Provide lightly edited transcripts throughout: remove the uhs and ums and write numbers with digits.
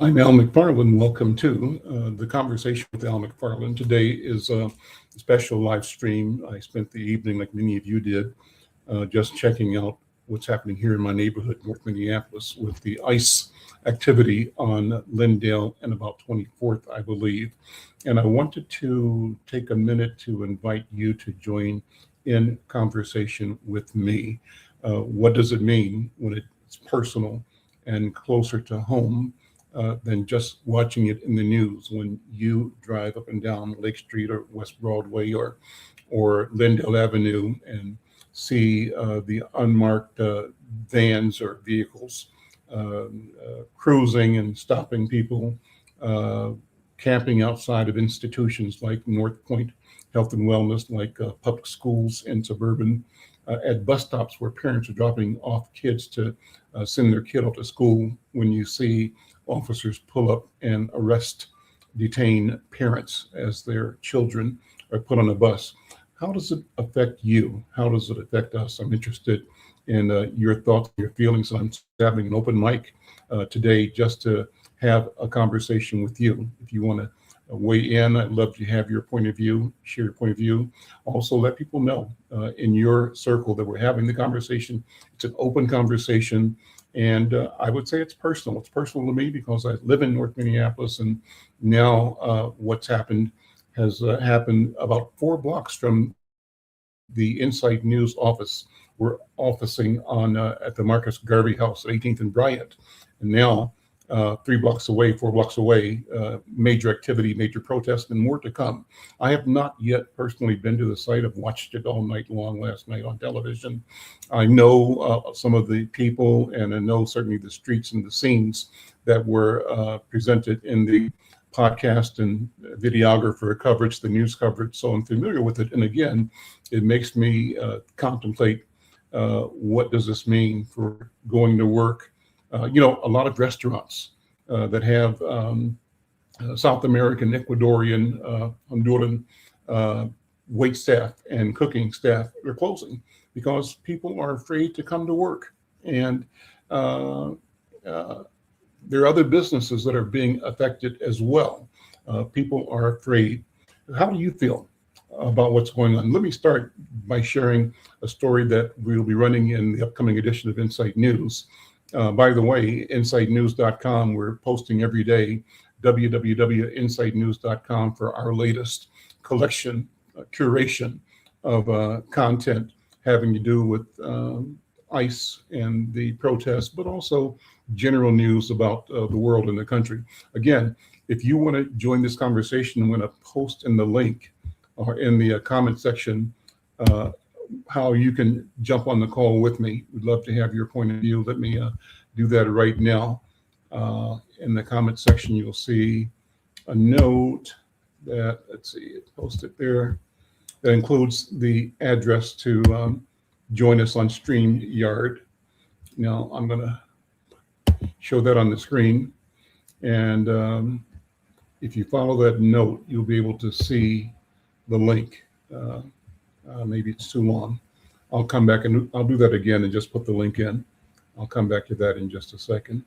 I'm Al McFarland. Welcome to the conversation with Al McFarland. Today is a special live stream. I spent the evening, like many of you did, just checking out what's happening here in my neighborhood, North Minneapolis, with the ICE activity on Lindale and about 24th, I believe. And I wanted to take a minute to invite you to join in conversation with me. What does it mean when it's personal and closer to home? Than just watching it in the news when you drive up and down Lake Street or West Broadway or Lindale Avenue and see the unmarked vans or vehicles cruising and stopping people, camping outside of institutions like North Point Health and Wellness, like public schools and suburban, at bus stops where parents are dropping off kids to send their kid off to school. When you see officers pull up and arrest, detain parents as their children are put on a bus. How does it affect you? How does it affect us? I'm interested in your thoughts, your feelings. I'm having an open mic today just to have a conversation with you. If you want to weigh in, I'd love to have your point of view, share your point of view. Also, let people know in your circle that we're having the conversation. It's an open conversation. And I would say it's personal. It's personal to me because I live in North Minneapolis, and now what's happened has happened about 4 blocks from the Inside News office. We're officing on at the Marcus Garvey House at 18th and Bryant, and now 3 blocks away, 4 blocks away, major activity, major protest, and more to come. I have not yet personally been to the site. I've watched it all night long last night on television. I know some of the people, and I know certainly the streets and the scenes that were presented in the podcast and videographer coverage, the news coverage. So I'm familiar with it. And again, it makes me contemplate what does this mean for going to work. A lot of restaurants that have South American, Ecuadorian, Honduran wait staff and cooking staff are closing because people are afraid to come to work. And there are other businesses that are being affected as well. People are afraid. How do you feel about what's going on? Let me start by sharing a story that we'll be running in the upcoming edition of Inside News. By the way, InsideNews.com, we're posting every day, www.insidenews.com for our latest collection, curation of content having to do with ICE and the protests, but also general news about the world and the country. Again, if you want to join this conversation, I'm going to post in the link or in the comment section how you can jump on the call with me. We'd love to have your point of view. Let me do that right now. In the comment section, you'll see a note that, let's see, it's posted there, that includes the address to join us on StreamYard. Now, I'm going to show that on the screen. And if you follow that note, you'll be able to see the link. Maybe it's too long. I'll come back and I'll do that again and just put the link in. I'll come back to that in just a second.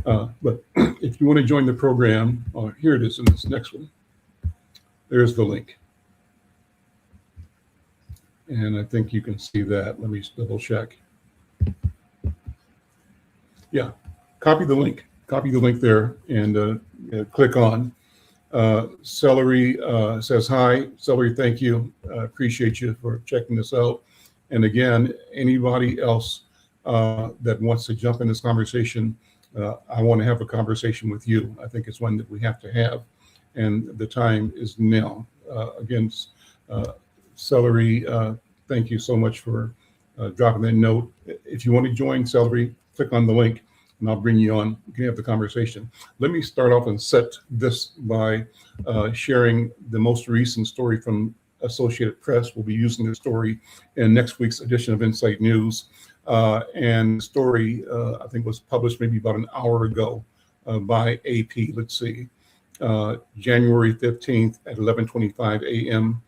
But if you want to join the program, here it is in this next one. There's the link. And I think you can see that. Let me just double check. Yeah, copy the link. Copy the link there and click on. Celery says hi. Celery, thank you. Appreciate you for checking this out. And again, anybody else that wants to jump in this conversation, I want to have a conversation with you. I think it's one that we have to have, and the time is now. Again, Celery, thank you so much for dropping that note. If you want to join Celery, click on the link and I'll bring you on. We can have the conversation. Let me start off and set this by sharing the most recent story from Associated Press. We'll be using the story in next week's edition of Inside News. And the story, I think, was published maybe about an hour ago by AP. Let's see, January 15th at 11:25 a.m.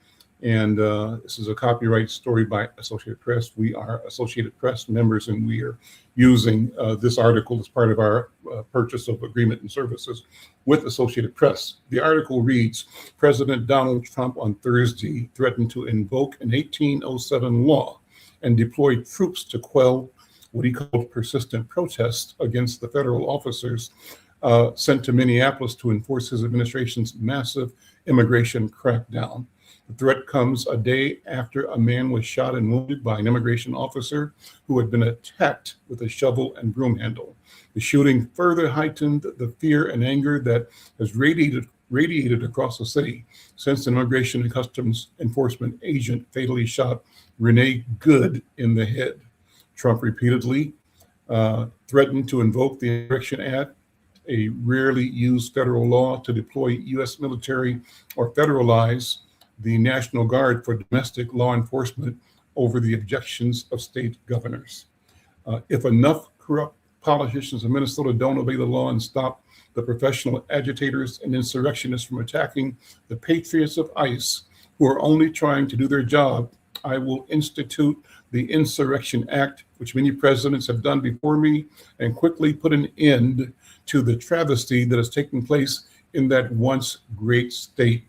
And this is a copyright story by Associated Press. We are Associated Press members, and we are using this article as part of our purchase of agreement and services with Associated Press. The article reads, President Donald Trump on Thursday threatened to invoke an 1807 law and deploy troops to quell what he called persistent protests against the federal officers sent to Minneapolis to enforce his administration's massive immigration crackdown. The threat comes a day after a man was shot and wounded by an immigration officer who had been attacked with a shovel and broom handle. The shooting further heightened the fear and anger that has radiated across the city since an Immigration and Customs Enforcement agent fatally shot Renee Good in the head. Trump repeatedly threatened to invoke the Insurrection Act, a rarely used federal law to deploy U.S. military or federalize the National Guard for domestic law enforcement over the objections of state governors. If enough corrupt politicians in Minnesota don't obey the law and stop the professional agitators and insurrectionists from attacking the patriots of ICE who are only trying to do their job, I will institute the Insurrection Act, which many presidents have done before me, and quickly put an end to the travesty that is taking place in that once great state.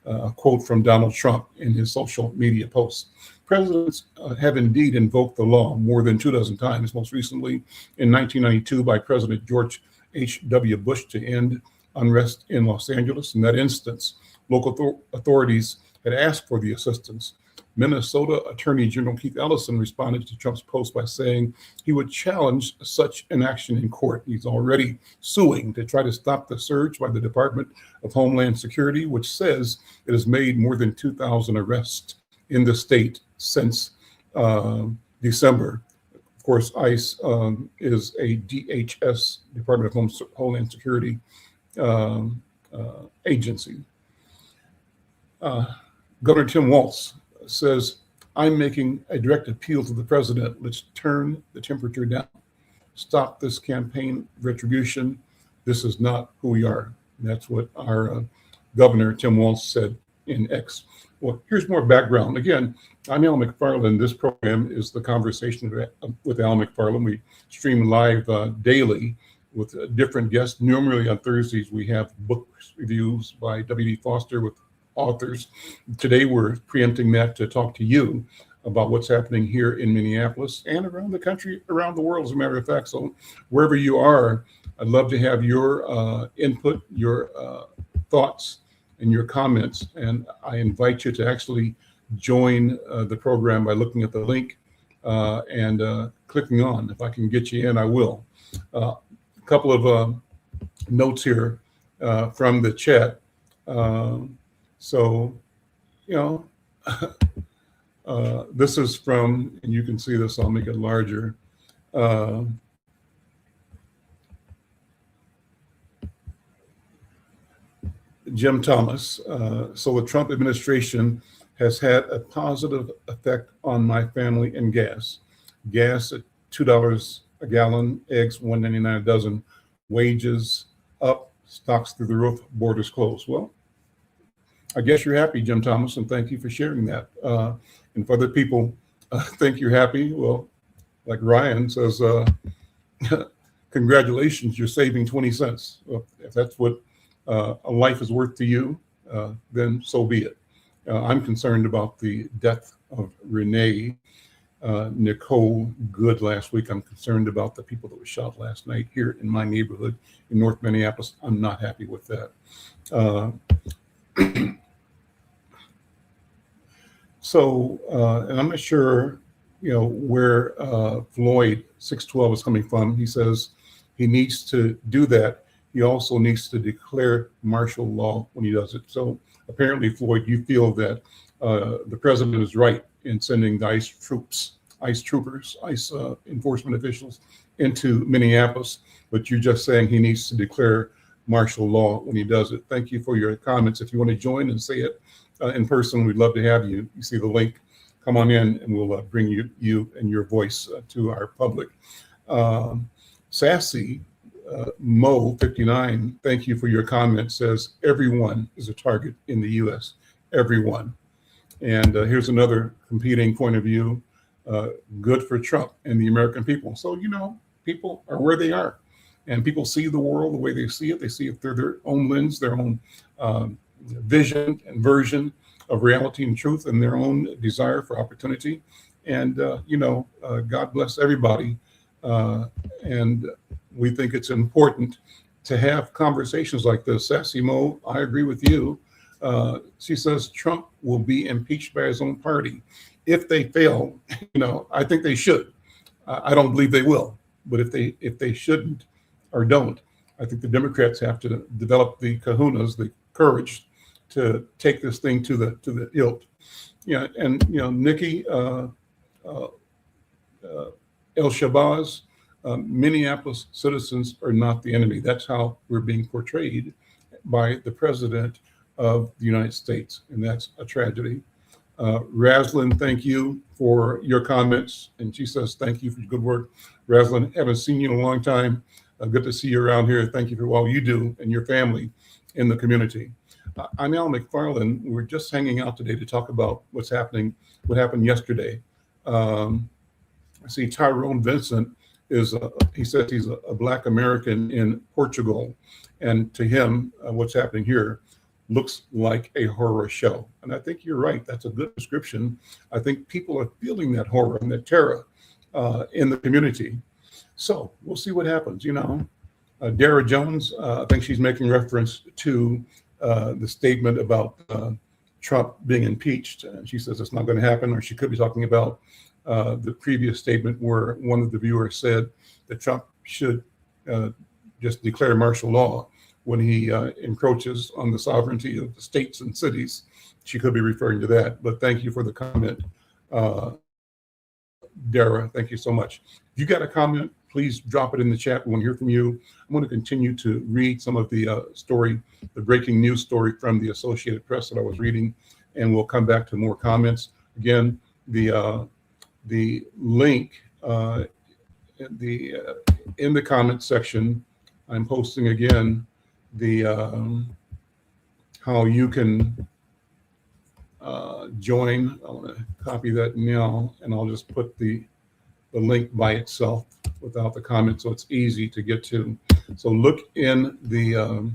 A quote from Donald Trump in his social media posts. Presidents have indeed invoked the law more than 24 times, most recently in 1992 by President George H.W. Bush to end unrest in Los Angeles. In that instance, local authorities had asked for the assistance. Minnesota Attorney General Keith Ellison responded to Trump's post by saying he would challenge such an action in court. He's already suing to try to stop the surge by the Department of Homeland Security, which says it has made more than 2,000 arrests in the state since December. Of course, ICE is a DHS, Department of Homeland Security agency. Governor Tim Walz says, I'm making a direct appeal to the president. Let's turn the temperature down. Stop this campaign retribution. This is not who we are. And that's what our Governor Tim Walz said in X. Well, here's more background. Again, I'm Al McFarland. This program is The Conversation with Al McFarland. We stream live daily with different guests. Normally on Thursdays, we have book reviews by W.D. Foster with authors. Today, we're preempting that to talk to you about what's happening here in Minneapolis and around the country, around the world, as a matter of fact. So wherever you are, I'd love to have your input, your thoughts, and your comments. And I invite you to actually join the program by looking at the link and clicking on. If I can get you in, I will. A couple of notes here from the chat. So, this is from, and you can see this, I'll make it larger. Jim Thomas. So the Trump administration has had a positive effect on my family and gas. Gas at $2 a gallon, eggs $1.99 a dozen, wages up, stocks through the roof, borders closed. Well, I guess you're happy, Jim Thomas, and thank you for sharing that. And for other people think you're happy, well, like Ryan says, congratulations, you're saving 20 cents. Well, if that's what a life is worth to you, then so be it. I'm concerned about the death of Renee Nicole Good last week. I'm concerned about the people that were shot last night here in my neighborhood in North Minneapolis. I'm not happy with that. So, and I'm not sure, where Floyd 612 is coming from. He says he needs to do that. He also needs to declare martial law when he does it. So apparently, Floyd, you feel that the president is right in sending the ICE troopers, ICE enforcement officials into Minneapolis, but you're just saying he needs to declare martial law when he does it. Thank you for your comments. If you want to join and say it in person, we'd love to have you. You see the link, come on in and we'll bring you and your voice to our public. Sassy Mo 59, thank you for your comment, says everyone is a target in the U.S. Everyone. And here's another competing point of view, good for Trump and the American people. So, people are where they are. And people see the world the way they see it. They see it through their own lens, their own vision and version of reality and truth, and their own desire for opportunity. And, God bless everybody. And we think it's important to have conversations like this. Sassy Mo, I agree with you. She says Trump will be impeached by his own party. If they fail, I think they should. I don't believe they will, but if they shouldn't or don't, I think the Democrats have to develop the kahunas, the courage to take this thing to the hilt. And Nikki El Shabazz, Minneapolis citizens are not the enemy. That's how we're being portrayed by the president of the United States, and that's a tragedy. Raslin, thank you for your comments. And she says, thank you for your good work. Raslin, haven't seen you in a long time. Good to see you around here. Thank you for all you do and your family in the community. I'm Al McFarland. We're just hanging out today to talk about what happened yesterday. I see Tyrone Vincent he says he's a Black American in Portugal. And to him, what's happening here looks like a horror show. And I think you're right. That's a good description. I think people are feeling that horror and that terror in the community. So we'll see what happens. Dara Jones, I think she's making reference to the statement about Trump being impeached. And she says it's not going to happen, or she could be talking about the previous statement where one of the viewers said that Trump should just declare martial law when he encroaches on the sovereignty of the states and cities. She could be referring to that. But thank you for the comment, Dara. Thank you so much. If you got a comment, please drop it in the chat. We want to hear from you. I'm going to continue to read some of the the breaking news story from the Associated Press that I was reading, and we'll come back to more comments. Again, the link in the comment section, I'm posting again how you can join. I want to copy that now, and I'll just put the link by itself without the comment, so it's easy to get to. So look in the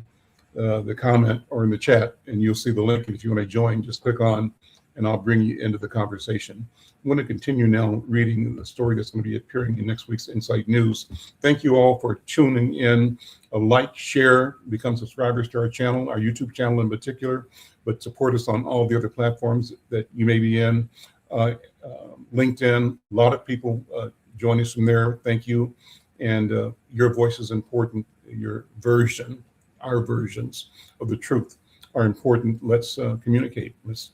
comment or in the chat, and you'll see the link. If you want to join, just click on, and I'll bring you into the conversation. I'm going to continue now reading the story that's going to be appearing in next week's Insight News. Thank you all for tuning in. Like, share, become subscribers to our channel, our YouTube channel in particular, but support us on all the other platforms that you may be in. LinkedIn, a lot of people join us from there. Thank you. And your voice is important. Your version, our versions of the truth are important. Let's communicate. Let's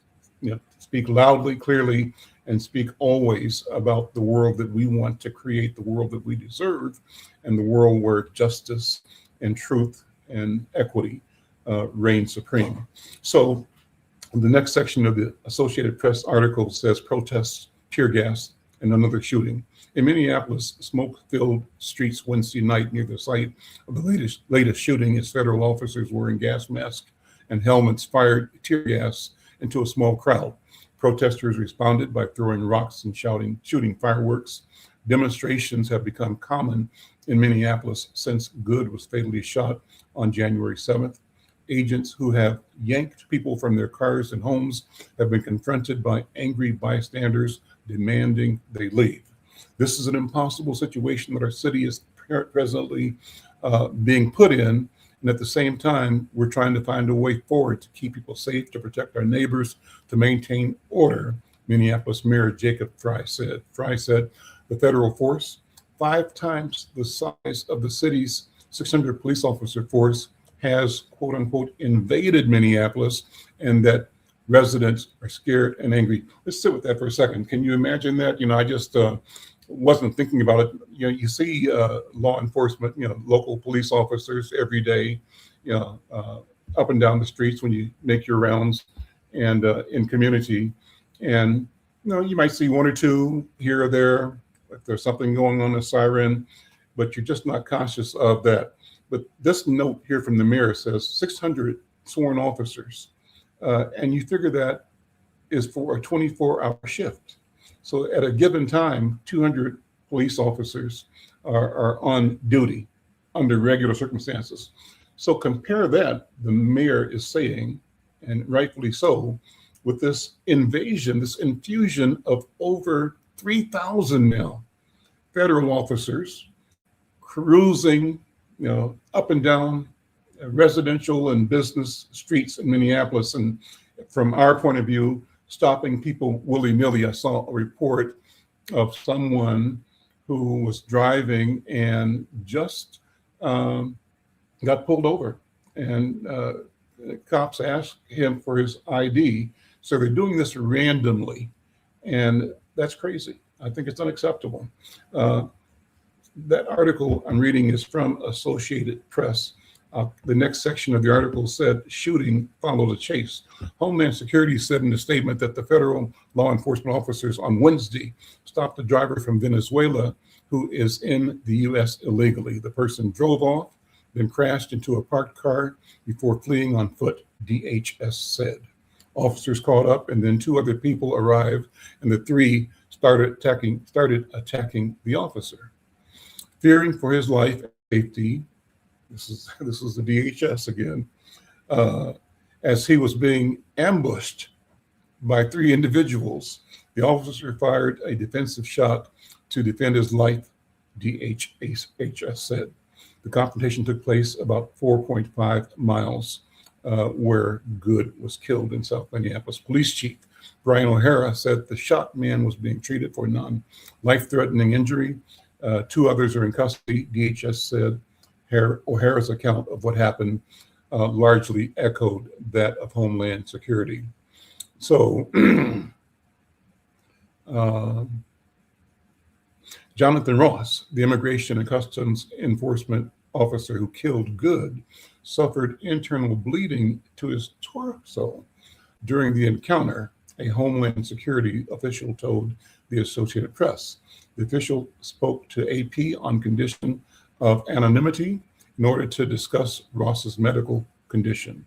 speak loudly, clearly, and speak always about the world that we want to create, the world that we deserve, and the world where justice and truth and equity reign supreme. So the next section of the Associated Press article says protests, tear gas, and another shooting. In Minneapolis, smoke-filled streets Wednesday night near the site of the latest shooting as federal officers wearing gas masks and helmets fired tear gas into a small crowd. Protesters responded by throwing rocks and shooting fireworks. Demonstrations have become common in Minneapolis since Good was fatally shot on January 7th. Agents who have yanked people from their cars and homes have been confronted by angry bystanders demanding they leave. This is an impossible situation that our city is presently being put in. And at the same time, we're trying to find a way forward to keep people safe, to protect our neighbors, to maintain order, Minneapolis Mayor Jacob Frey said. Frey said the federal force, 5 times the size of the city's 600 police officer force, has, quote unquote, invaded Minneapolis, and that residents are scared and angry. Let's sit with that for a second. Can you imagine that? I just wasn't thinking about it. You see law enforcement, local police officers every day, up and down the streets when you make your rounds and in community. And, you might see 1 or 2 here or there, if there's something going on, a siren, but you're just not conscious of that. But this note here from the mayor says 600 sworn officers. And you figure that is for a 24-hour shift. So at a given time, 200 police officers are on duty under regular circumstances. So compare that, the mayor is saying, and rightfully so, with this invasion, this infusion of over 3,000 now federal officers cruising, up and down residential and business streets in Minneapolis. And from our point of view, stopping people willy-nilly. I saw a report of someone who was driving and just got pulled over. And cops asked him for his ID. So they're doing this randomly. And that's crazy. I think it's unacceptable. That article I'm reading is from Associated Press. The next section of the article said, shooting followed a chase. Homeland Security said in a statement that the federal law enforcement officers on Wednesday stopped a driver from Venezuela who is in the U.S. illegally. The person drove off, then crashed into a parked car before fleeing on foot, DHS said. Officers caught up, and then two other people arrived, and the three started attacking the officer. Fearing for his life and safety, this is the DHS again, as he was being ambushed by three individuals, the officer fired a defensive shot to defend his life, DHS said. The confrontation took place about 4.5 miles where Good was killed in South Minneapolis. Police Chief Brian O'Hara said the shot man was being treated for non-life-threatening injury. Two others are in custody, DHS said. O'Hara's account of what happened largely echoed that of Homeland Security. So Jonathan Ross, the Immigration and Customs Enforcement officer who killed Good, suffered internal bleeding to his torso during the encounter, a Homeland Security official told the Associated Press. The official spoke to AP on condition of anonymity in order to discuss Ross's medical condition.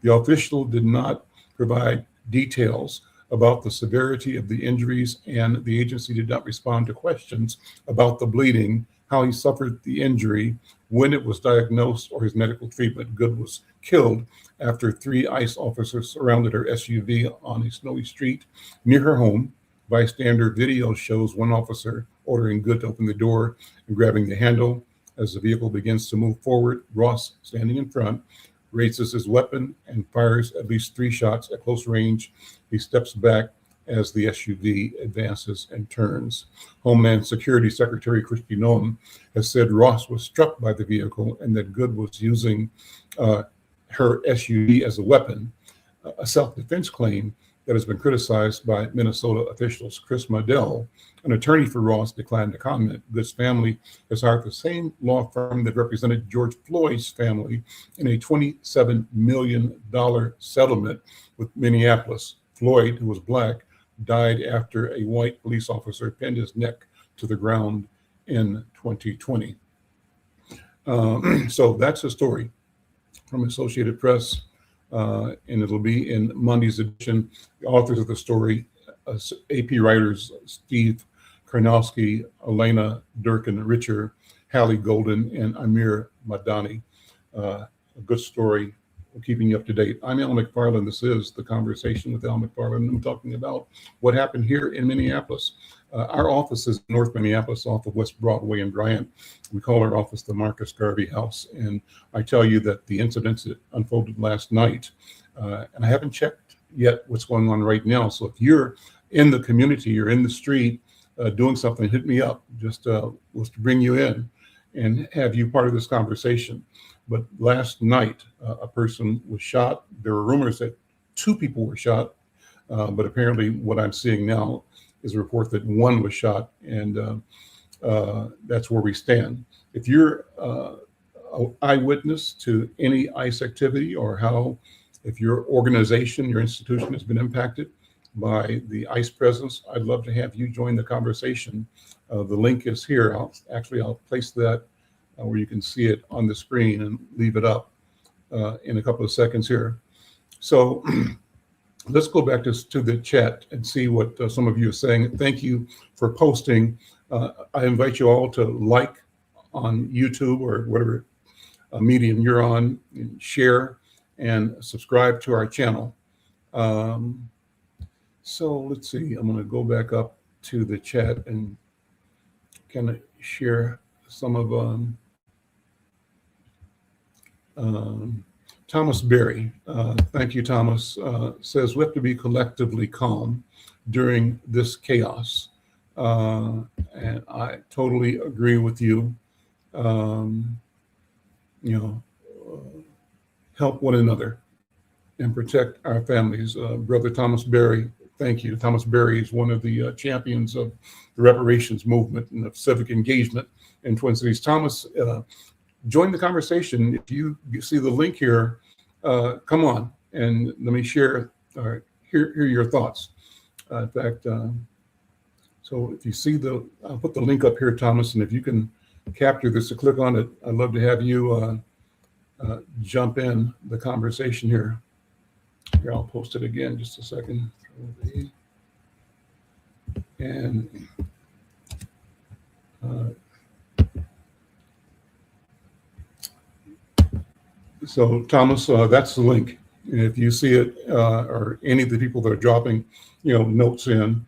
The official did not provide details about the severity of the injuries, and the agency did not respond to questions about the bleeding, how he suffered the injury, when it was diagnosed, or his medical treatment. Good was killed after three ICE officers surrounded her SUV on a snowy street near her home. Bystander video shows one officer ordering Good to open the door and grabbing the handle. As the vehicle begins to move forward, Ross, standing in front, raises his weapon and fires at least three shots at close range. He steps back as the SUV advances and turns. Homeland Security Secretary Kristi Noem has said Ross was struck by the vehicle and that Good was using her SUV as a weapon, a self-defense claim that has been criticized by Minnesota officials. Chris Modell, an attorney for Ross, declined to comment. Good's family has hired the same law firm that represented George Floyd's family in a $27 million settlement with Minneapolis. Floyd, who was Black, died after a white police officer pinned his neck to the ground in 2020. So that's the story from Associated Press. And it'll be in Monday's edition. The authors of the story, AP writers Steve Karnowski, Elena Durkin-Richer, Hallie Golden, and Amir Madani. A good story. We're keeping you up to date. I'm Al McFarland. This is The Conversation with Al McFarland. I'm talking about what happened here in Minneapolis. Our office is in North Minneapolis off of West Broadway and Bryant. We call our office the Marcus Garvey House. And I tell you that the incidents that unfolded last night, and I haven't checked yet what's going on right now. So if you're in the community, you're in the street doing something, hit me up. Just was to bring you in and have you part of this conversation. But last night, a person was shot. There were rumors that two people were shot, but apparently what I'm seeing now is a report that one was shot, and that's where we stand. If you're an eyewitness to any ICE activity, or how, if your organization, your institution has been impacted by the ICE presence, I'd love to have you join the conversation. The link is here. I'll place that where you can see it on the screen and leave it up in a couple of seconds here. So Let's go back to the chat and see what some of you are saying. Thank you for posting. I invite you all to like on YouTube or whatever medium you're on, and share and subscribe to our channel. So let's see, I'm going to go back up to the chat and kind of share some of Thomas Berry. Thank you, Thomas. Says we have to be collectively calm during this chaos. And I totally agree with you. You know, help one another and protect our families. Brother Thomas Berry, thank you. Thomas Berry is one of the champions of the reparations movement and of civic engagement in Twin Cities. Thomas, join the conversation. If you see the link here, come on and let me share, hear your thoughts. In fact, so if you see I'll put the link up here, Thomas, and if you can capture this to click on it, I'd love to have you jump in the conversation here. Here, I'll post it again, just a second. And so Thomas, that's the link. And if you see it, or any of the people that are dropping, notes in,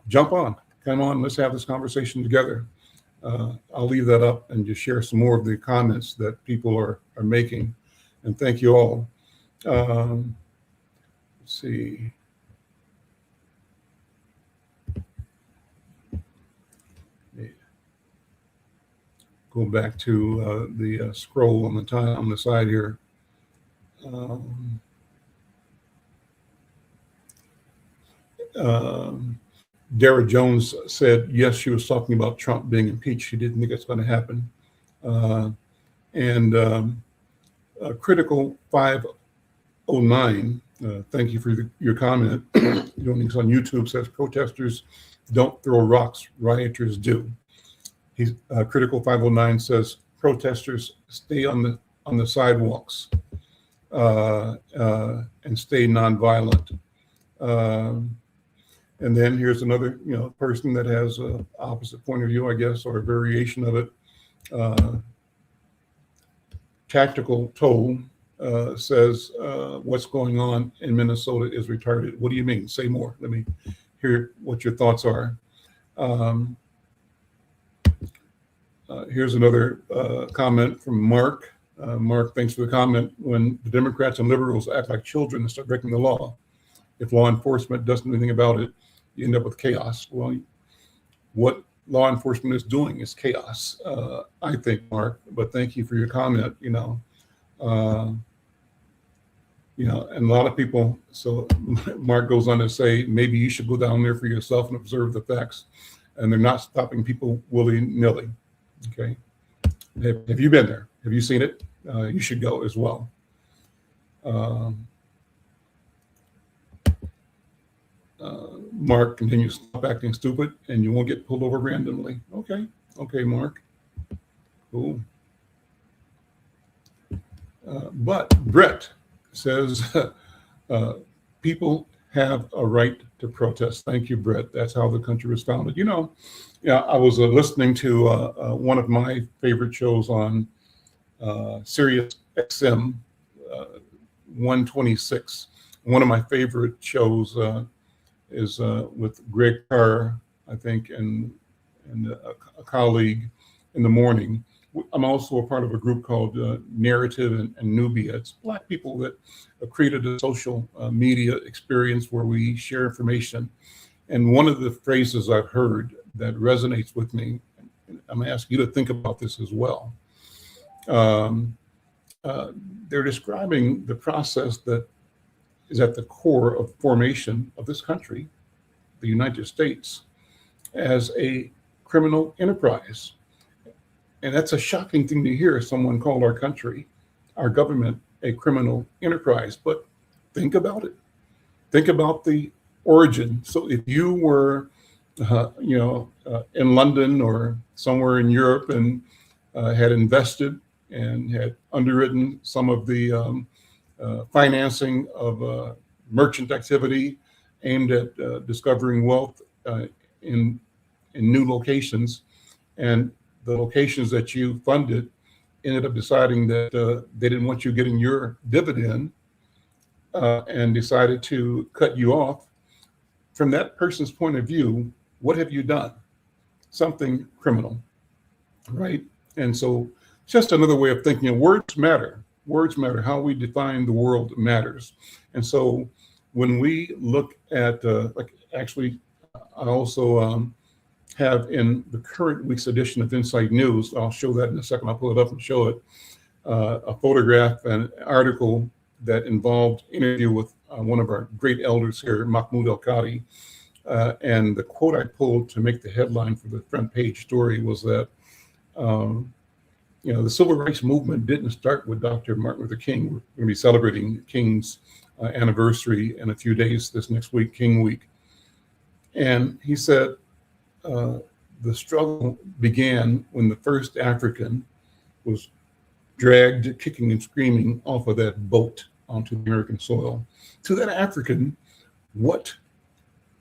jump on, come on, let's have this conversation together. I'll leave that up and just share some more of the comments that people are making. And thank you all. Let's see. Go back to the scroll on the side here. Dara Jones said, yes, she was talking about Trump being impeached. She didn't think it's going to happen. Critical 509, thank you for your comment. Doing this on YouTube, says protesters don't throw rocks, rioters do. Critical 509 says protesters stay on the sidewalks and stay nonviolent. And then here's another person that has an opposite point of view, I guess, or a variation of it. Tactical Toll says what's going on in Minnesota is retarded. What do you mean? Say more. Let me hear what your thoughts are. Here's another comment from Mark. Mark, thanks for the comment. When the Democrats and liberals act like children and start breaking the law, if law enforcement doesn't do anything about it, you end up with chaos. Well, what law enforcement is doing is chaos, I think, Mark. But thank you for your comment. And a lot of people. So Mark goes on to say maybe you should go down there for yourself and observe the facts, and they're not stopping people willy-nilly. Okay, have you been there? Have you seen it? You should go as well. Mark continues, stop acting stupid and you won't get pulled over randomly. Okay, Mark. Cool. But Brett says people have a right to protest. Thank you, Brett. That's how the country was founded. I was listening to one of my favorite shows on Sirius XM 126. One of my favorite shows is with Greg Carr, I think, and a colleague in the morning. I'm also a part of a group called Narrative and Nubia. It's Black people that created a social media experience where we share information. And one of the phrases I've heard that resonates with me, I'm going to ask you to think about this as well. They're describing the process that is at the core of formation of this country, the United States, as a criminal enterprise. And that's a shocking thing to hear someone call our country, our government, a criminal enterprise. But think about it. Think about the origin. So if you were, in London or somewhere in Europe and had invested and had underwritten some of the financing of merchant activity aimed at discovering wealth in new locations. And the locations that you funded ended up deciding that they didn't want you getting your dividend and decided to cut you off. From that person's point of view, what have you done? Something criminal, right? And so just another way of thinking of words matter. Words matter. How we define the world matters. And so when we look at, I also have in the current week's edition of Insight News, I'll show that in a second, I'll pull it up and show it, a photograph and an article that involved interview with one of our great elders here, Mahmoud El-Qadi. And the quote I pulled to make the headline for the front page story was that, the civil rights movement didn't start with Dr. Martin Luther King. We're going to be celebrating King's anniversary in a few days this next week, King Week. And he said, the struggle began when the first African was dragged kicking and screaming off of that boat onto the American soil. To that African, what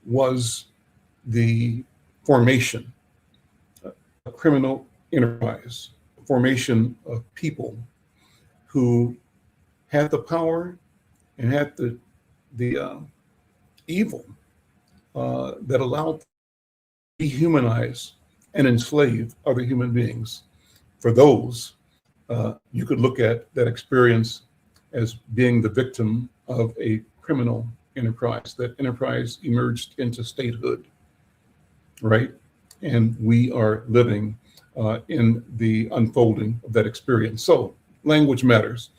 was the formation? A criminal enterprise, a formation of people who had the power and had the evil that allowed dehumanize and enslave other human beings. For those, you could look at that experience as being the victim of a criminal enterprise. That enterprise emerged into statehood, right? And we are living in the unfolding of that experience. So language matters.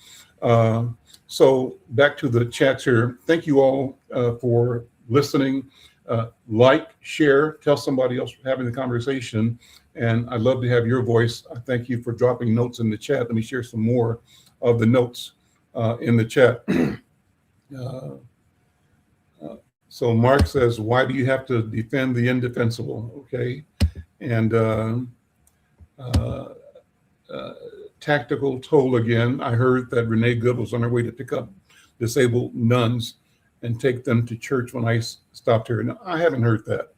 So back to the chats here. Thank you all for listening. Like, share, tell somebody else we're having the conversation. And I'd love to have your voice. I thank you for dropping notes in the chat. Let me share some more of the notes in the chat. So Mark says, why do you have to defend the indefensible? Okay. And tactical toll again. I heard that Renee Good was on her way to pick up disabled nuns and take them to church when I stopped her. Now, I haven't heard that.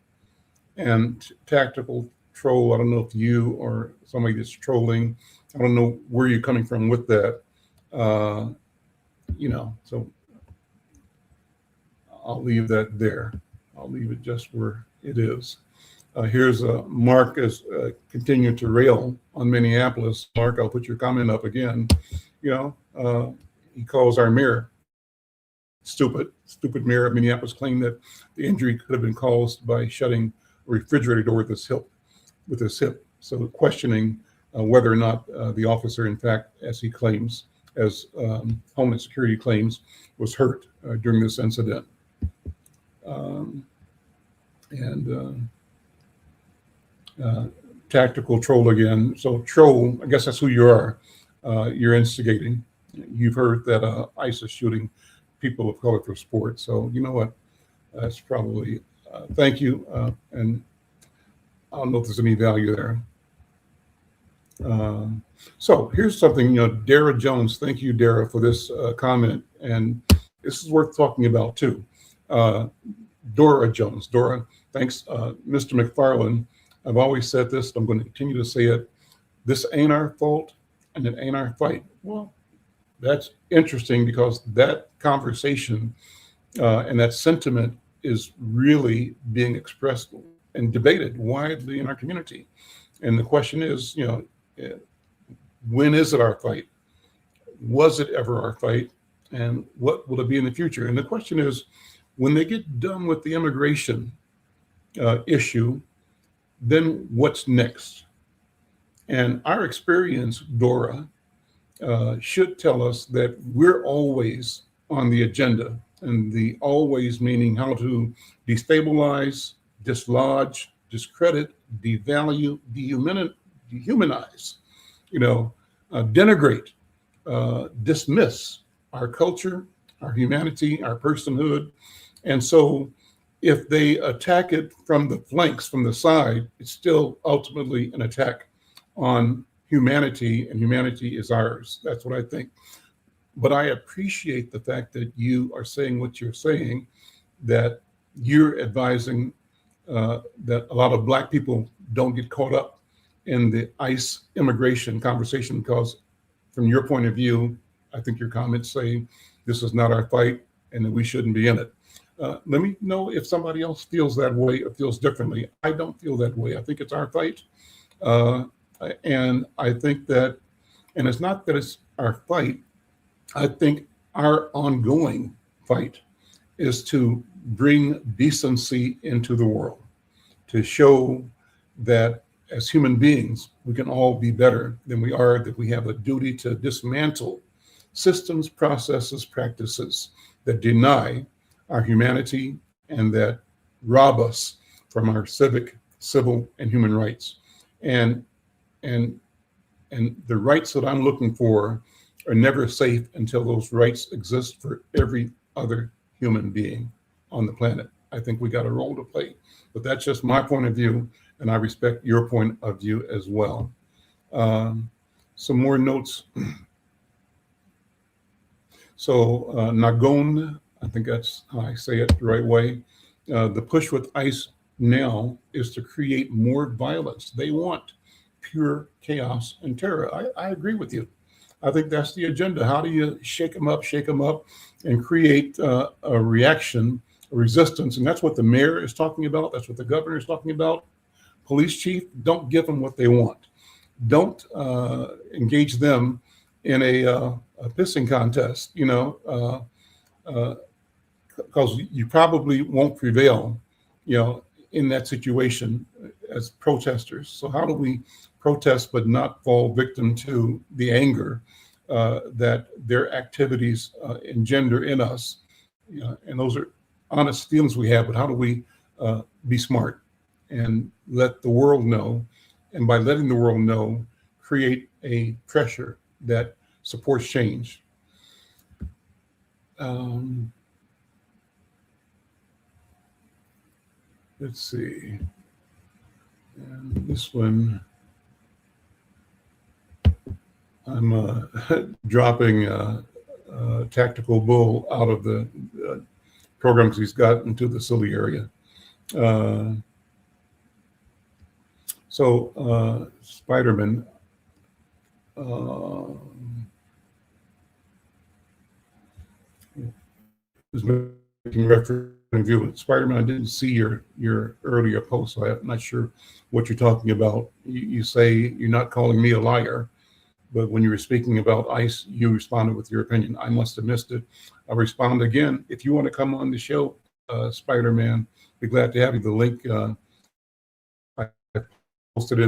And tactical troll, I don't know if you or somebody that's trolling, I don't know where you're coming from with that. So I'll leave that there. I'll leave it just where it is. Here's Mark is continuing to rail on Minneapolis. Mark, I'll put your comment up again. He calls our mayor stupid mayor of Minneapolis, claimed that the injury could have been caused by shutting a refrigerator door with his hip. So questioning whether or not the officer, in fact, as he claims, as Homeland Security claims, was hurt during this incident. Tactical troll again. So troll, I guess that's who you are. You're instigating. You've heard that ISIS shooting people of color for sport. So you know what? That's probably, thank you. And I don't know if there's any value there. So here's something, Dara Jones, thank you, Dara, for this comment. And this is worth talking about too. Dora Jones, Dora, thanks, Mr. McFarland. I've always said this, I'm going to continue to say it. This ain't our fault and it ain't our fight. Well, that's interesting because that conversation and that sentiment is really being expressed and debated widely in our community. And the question is, when is it our fight? Was it ever our fight? And what will it be in the future? And the question is, when they get done with the immigration issue, then what's next? And our experience, Dora, should tell us that we're always on the agenda, and the always meaning how to destabilize, dislodge, discredit, devalue, dehumanize, denigrate, dismiss our culture, our humanity, our personhood. And so if they attack it from the flanks, from the side, it's still ultimately an attack on humanity, and humanity is ours. That's what I think. But I appreciate the fact that you are saying what you're saying, that you're advising that a lot of Black people don't get caught up in the ICE immigration conversation, because from your point of view, I think your comments say this is not our fight and that we shouldn't be in it. Let me know if somebody else feels that way or feels differently. I don't feel that way. I think it's our fight. Uh, and I think that, and it's not that it's our fight, I think our ongoing fight is to bring decency into the world, to show that as human beings, we can all be better than we are, that we have a duty to dismantle systems, processes, practices that deny our humanity and that rob us from our civic, civil, and human rights. And and the rights that I'm looking for are never safe until those rights exist for every other human being on the planet. I think we got a role to play, but that's just my point of view, and I respect your point of view as well. Some more notes. So Nagon, I think that's how I say it the right way. The push with ICE now is to create more violence. They want pure chaos and terror. I agree with you. I think that's the agenda. How do you shake them up, and create a reaction, a resistance? And that's what the mayor is talking about. That's what the governor is talking about. Police chief, don't give them what they want. Don't engage them in a pissing contest, because you probably won't prevail, in that situation as protesters. So how do we protest but not fall victim to the anger that their activities engender in us? And those are honest feelings we have, but how do we be smart and let the world know, and by letting the world know, create a pressure that supports change? Let's see. And this one, I'm dropping Tactical Bull out of the programs he's got into the silly area. So Spider-Man, is making reference to view. Spider-Man, I didn't see your earlier post, so I'm not sure what you're talking about. You say you're not calling me a liar, but when you were speaking about ICE, you responded with your opinion. I must have missed it. I'll respond again. If you want to come on the show, Spider-Man, be glad to have you. The link I posted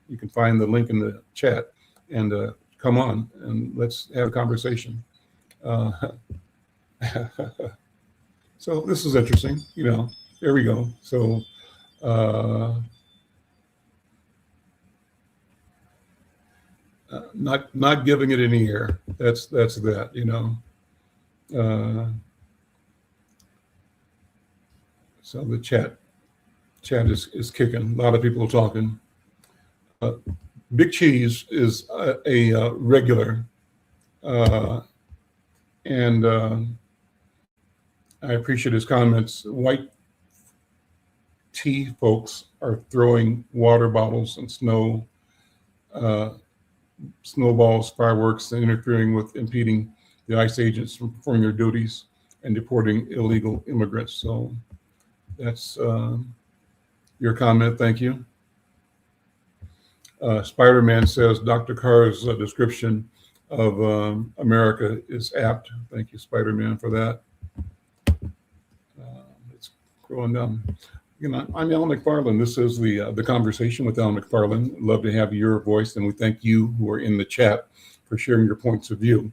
you can find the link in the chat, and come on and let's have a conversation. So this is interesting, there we go. So not giving it any air. That's that, so the chat is kicking. A lot of people talking. Big Cheese is a regular, and I appreciate his comments. White tea folks are throwing water bottles and snowballs, fireworks, and interfering with impeding the ICE agents from performing their duties and deporting illegal immigrants. So that's your comment. Thank you. Spider-Man says Dr. Carr's description of America is apt. Thank you, Spider-Man, for that. It's going down. I'm Alan McFarland. This is the Conversation with Alan McFarland. Love to have your voice, and we thank you who are in the chat for sharing your points of view.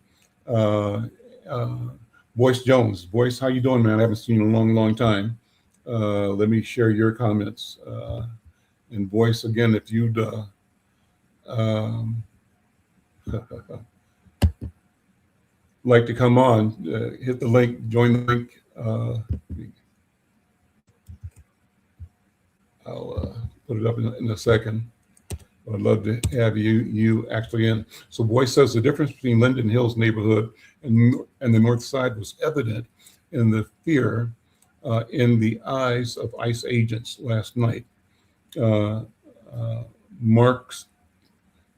Boyce Jones. Boyce, how you doing, man? I haven't seen you in a long, long time. Let me share your comments. And Boyce, again, if you'd like to come on, hit the link, join the link. I'll put it up in a second. I'd love to have you actually in. So Boyce says the difference between Linden Hills neighborhood and the north side was evident in the fear in the eyes of ICE agents last night. Uh, Mark's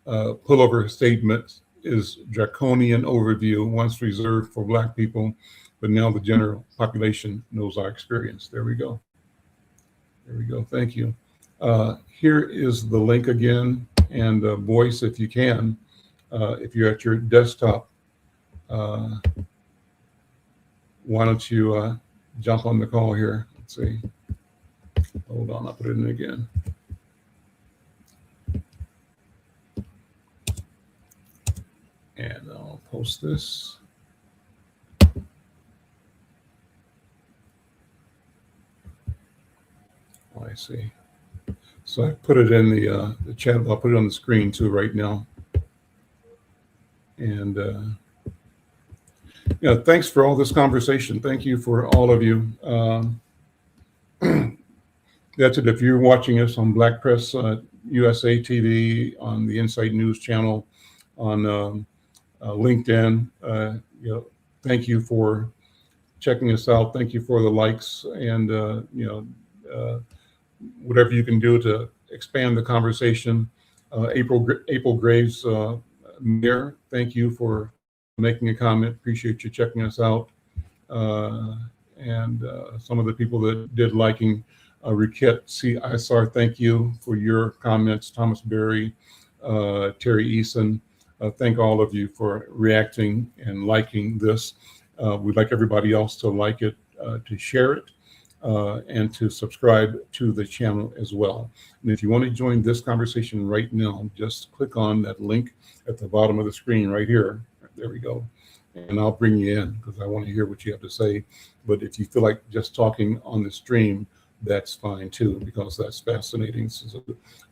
pullover statement is draconian overview, once reserved for Black people, but now the general population knows our experience. There we go. There we go. Thank you. Here is the link again, and voice if you can. If you're at your desktop, why don't you jump on the call here? Let's see. Hold on, I'll put it in again. And I'll post this. Oh, I see. So I put it in the chat. I'll put it on the screen too right now. And yeah, thanks for all this conversation. Thank you for all of you. That's it. If you're watching us on Black Press USA TV, on the Insight News channel, on LinkedIn, thank you for checking us out. Thank you for the likes and whatever you can do to expand the conversation. April Graves, Mayor, thank you for making a comment. Appreciate you checking us out. And some of the people that did liking, Riquette CISR, thank you for your comments. Thomas Berry, Terry Eason, thank all of you for reacting and liking this. We'd like everybody else to like it, to share it, and to subscribe to the channel as well. And if you want to join this conversation right now, just click on that link at the bottom of the screen right here. There we go. And I'll bring you in because I want to hear what you have to say. But if you feel like just talking on the stream, that's fine too, because that's fascinating. This is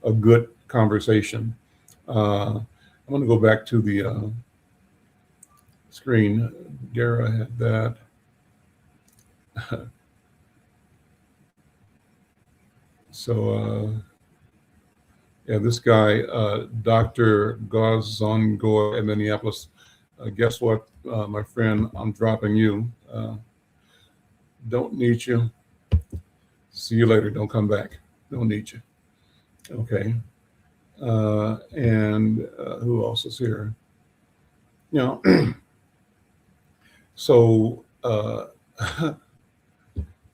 a good conversation. I'm going to go back to the screen. Dara had that. So, yeah, this guy, Dr. Gazongoa in Minneapolis, guess what, my friend, I'm dropping you. Don't need you. See you later. Don't come back. Don't need you. Okay. And who else is here? You know, so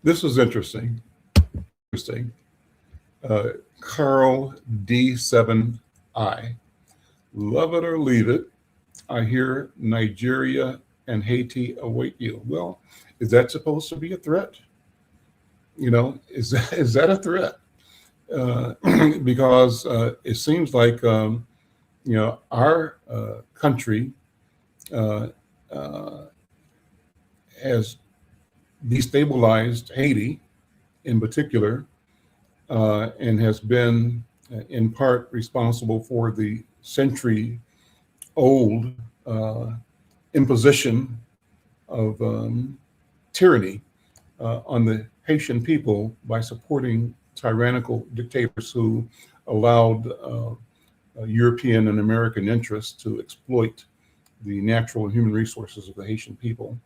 this was interesting. Carl D7I, love it or leave it. I hear Nigeria and Haiti await you. Well, is that supposed to be a threat? You know, is that a threat? Because it seems like our country has destabilized Haiti in particular, and has been in part responsible for the century-old imposition of tyranny on the Haitian people by supporting tyrannical dictators who allowed European and American interests to exploit the natural and human resources of the Haitian people.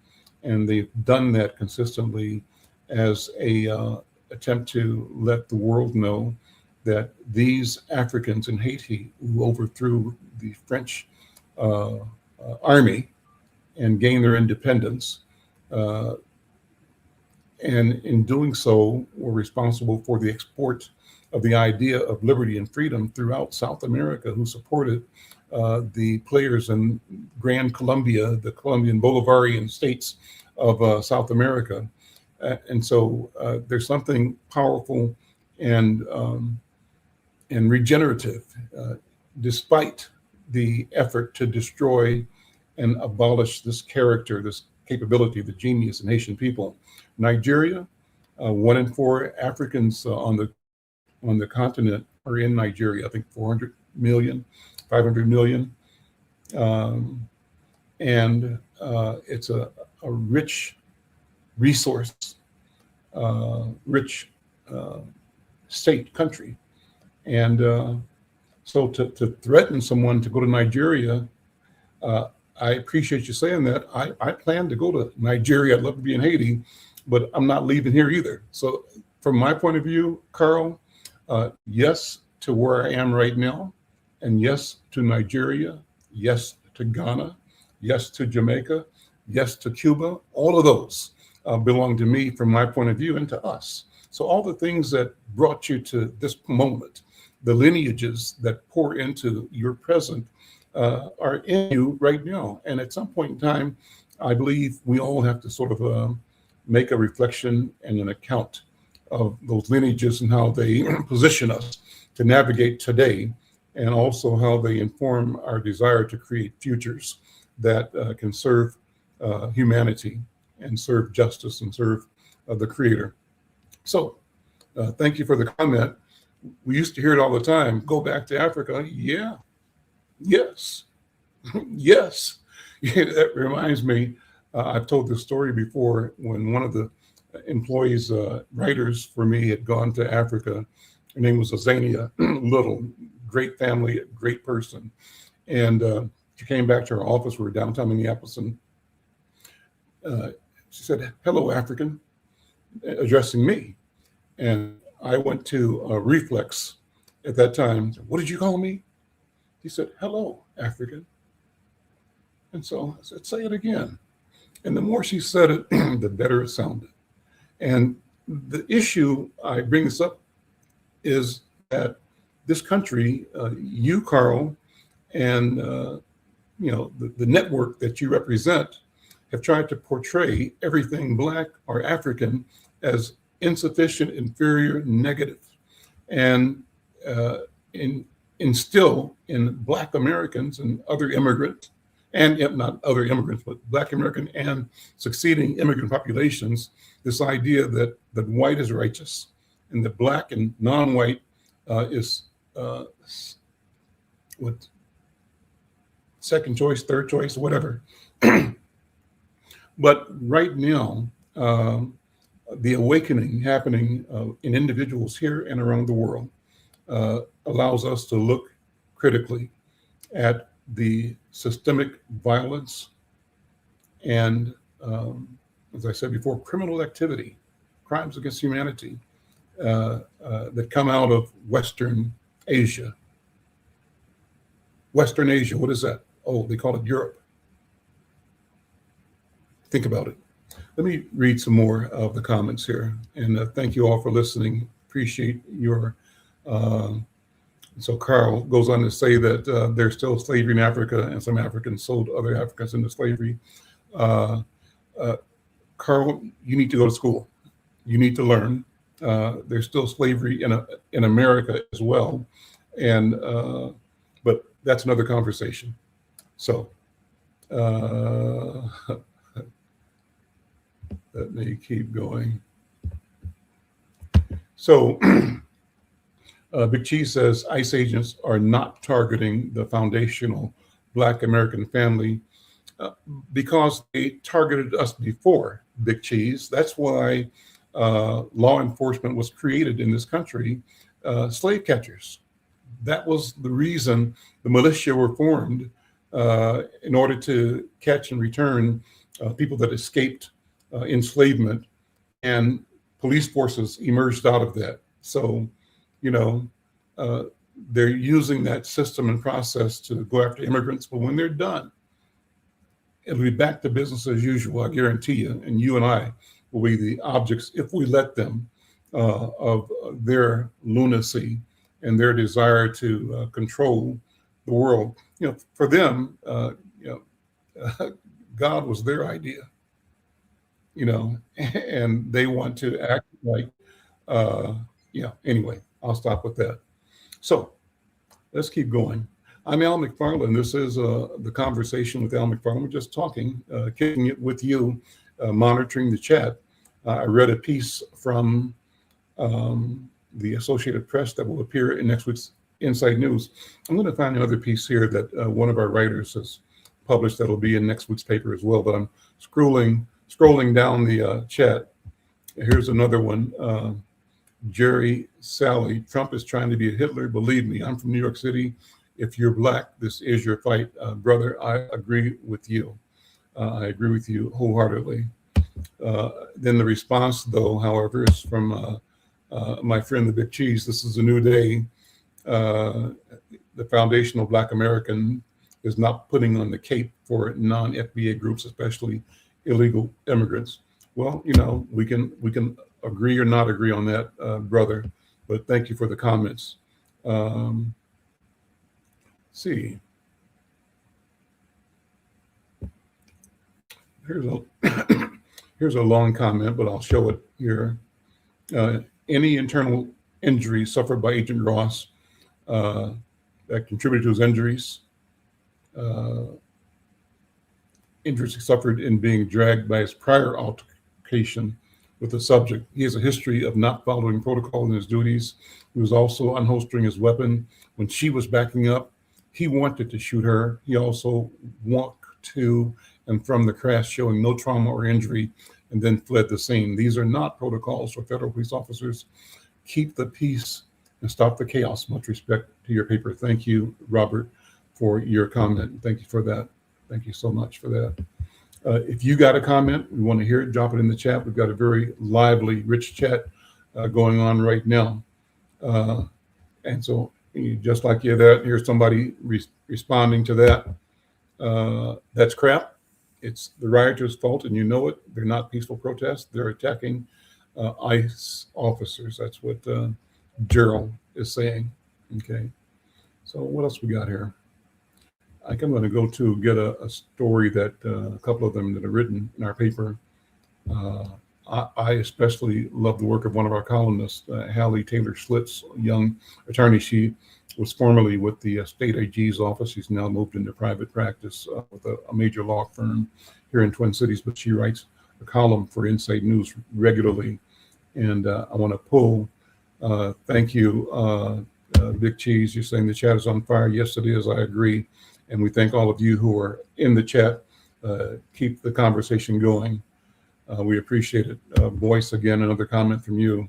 And they've done that consistently as a attempt to let the world know that these Africans in Haiti who overthrew the French army and gained their independence, and in doing so were responsible for the export of the idea of liberty and freedom throughout South America, who supported the players in Gran Colombia, the Colombian Bolivarian states of South America. And so there's something powerful and regenerative, despite the effort to destroy and abolish this character, this capability, the genius in Haitian people. Nigeria, 1 in 4 Africans on the continent are in Nigeria. I think 400 million, 500 million, and it's a rich resource, rich state, country. And so to threaten someone to go to Nigeria I appreciate you saying that. I plan to go to Nigeria. I'd love to be in Haiti, but I'm not leaving here either. So, from my point of view, Carl, yes to where I am right now, and yes to Nigeria, yes to Ghana, yes to Jamaica, yes to Cuba. All of those belong to me from my point of view and to us. So, all the things that brought you to this moment, the lineages that pour into your present, are in you right now. And at some point in time, I believe we all have to sort of make a reflection and an account of those lineages and how they position us to navigate today, and also how they inform our desire to create futures that can serve humanity and serve justice and serve the Creator. So, thank you for the comment. We used to hear it all the time. Go back to Africa. Yeah. Yes. Yes. Yeah, that reminds me. I've told this story before when one of the employees, writers for me, had gone to Africa. Her name was Azania Little, great family, great person. And she came back to her office. We were downtown Minneapolis, and she said, "Hello, African," addressing me. And I went to a reflex at that time. "What did you call me?" He said, "Hello, African." And so I said, "Say it again." And the more she said it, the better it sounded. And the issue I bring this up is that this country, you, Carl, and the network that you represent, have tried to portray everything Black or African as insufficient, inferior, negative, and instill in Black Americans and other immigrants, and not other immigrants, but Black American and succeeding immigrant populations, this idea that white is righteous and that Black and non-white is what, second choice, third choice, whatever. But right now, the awakening happening in individuals here and around the world allows us to look critically at the systemic violence and, as I said before, criminal activity, crimes against humanity that come out of Western Asia. Western Asia, what is that? Oh, they call it Europe. Think about it. Let me read some more of the comments here. And thank you all for listening. Appreciate your... So Carl goes on to say that there's still slavery in Africa, and some Africans sold other Africans into slavery. Carl, you need to go to school. You need to learn. There's still slavery in America as well, and but that's another conversation. So let me keep going. So. Big Cheese says ICE agents are not targeting the foundational Black American family because they targeted us before, Big Cheese. That's why law enforcement was created in this country, slave catchers. That was the reason the militia were formed, in order to catch and return people that escaped enslavement, and police forces emerged out of that. So, they're using that system and process to go after immigrants, but when they're done, it'll be back to business as usual, I guarantee you. And you and I will be the objects, if we let them, of their lunacy and their desire to control the world. For them, God was their idea, and they want to act like, anyway, I'll stop with that. So let's keep going. I'm Al McFarland. This is the Conversation with Al McFarland. We're just talking, kicking it with you, monitoring the chat. I read a piece from the Associated Press that will appear in next week's Inside News. I'm going to find another piece here that one of our writers has published that'll be in next week's paper as well. But I'm scrolling down the chat. Here's another one. Jerry Sally, Trump is trying to be a Hitler. Believe me, I'm from New York City. if you're black, this is your fight. Brother, I agree with you. I agree with you wholeheartedly. Then the response, though, however, is from my friend the Big Cheese. This is a new day. The foundational Black American is not putting on the cape for non-FBA groups, especially illegal immigrants. Well, we can agree or not agree on that, brother. But thank you for the comments. See, here's a here's a long comment, but I'll show it here. Any internal injury suffered by Agent Ross that contributed to his injuries, injuries he suffered in being dragged by his prior altercation with the subject. He has a history of not following protocol in his duties. He was also unholstering his weapon when she was backing up. He wanted to shoot her. He also walked to and from the crash showing no trauma or injury and then fled the scene. These are not protocols for federal police officers. Keep the peace and stop the chaos. Much respect to your paper. Thank you, Robert, for your comment. Thank you for that. Thank you so much for that. If you got a comment, we want to hear it, drop it in the chat. We've got a very lively, rich chat going on right now. And so just like you that, here's somebody responding to that. That's crap. It's the rioters' fault, and you know it. They're not peaceful protests. They're attacking ICE officers. That's what Gerald is saying. Okay. So what else we got here? I think I'm going to go to get a story that a couple of them that are written in our paper. I especially love the work of one of our columnists, Hallie Taylor Schlitz, a young attorney. She was formerly with the state AG's office. She's now moved into private practice with a major law firm here in Twin Cities, but she writes a column for Inside News regularly. And I want to pull, thank you, Big Cheese. You're saying the chat is on fire. Yes, it is. I agree. And we thank all of you who are in the chat. Keep the conversation going. We appreciate it. Boyce, again, another comment from you.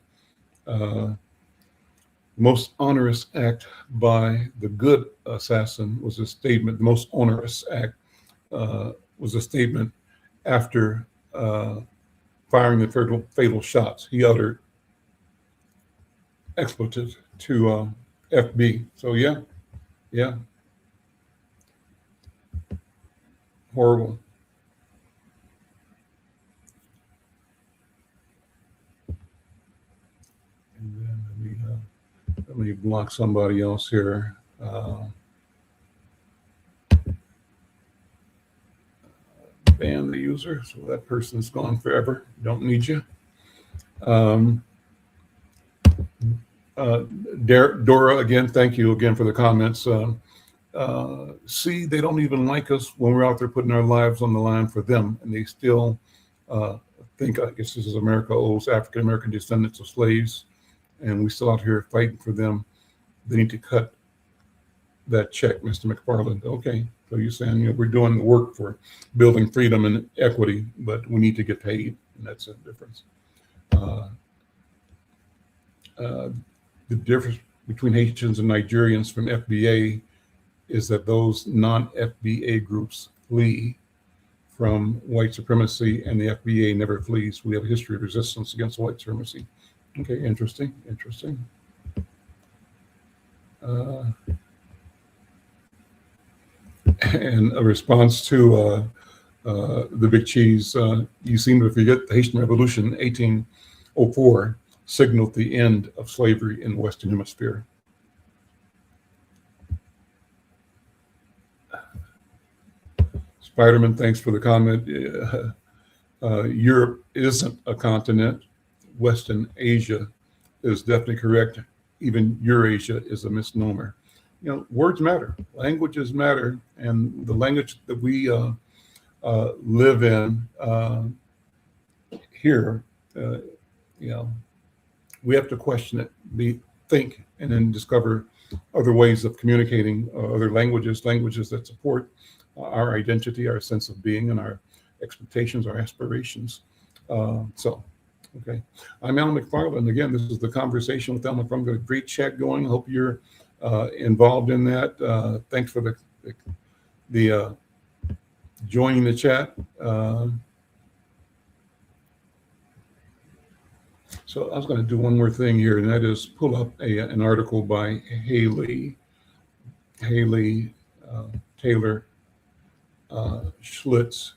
Most onerous act by the good assassin was a statement. The most onerous act was a statement after firing the fatal shots. He uttered expletive to FB. So yeah. Horrible. And then let me block somebody else here. Ban the user, so that person's gone forever. Don't need you. Dora, again, thank you again for the comments. See, they don't even like us when we're out there putting our lives on the line for them, and they still think, I guess this is America owes African American descendants of slaves, and we still out here fighting for them. They need to cut that check, Mr. McFarland. Okay, so you're saying we're doing the work for building freedom and equity, but we need to get paid, and that's a difference. The difference between Haitians and Nigerians from FBA is that those non-FBA groups flee from white supremacy, and the FBA never flees. We have a history of resistance against white supremacy. Okay, interesting. And a response to the Big Cheese, you seem to forget the Haitian Revolution, 1804, signaled the end of slavery in the Western Hemisphere. Spiderman, thanks for the comment. Europe isn't a continent. Western Asia is definitely correct. Even Eurasia is a misnomer. Words matter, languages matter, and the language that we live in here, we have to question it, think, and then discover other ways of communicating, other languages that support our identity, our sense of being, and our expectations, our aspirations. Okay. I'm Al McFarland. Again, this is the conversation with Al McFarland. Got a great chat going. Hope you're involved in that. Thanks for the joining the chat. So I was going to do one more thing here, and that is pull up an article by Haley Taylor Schlitz,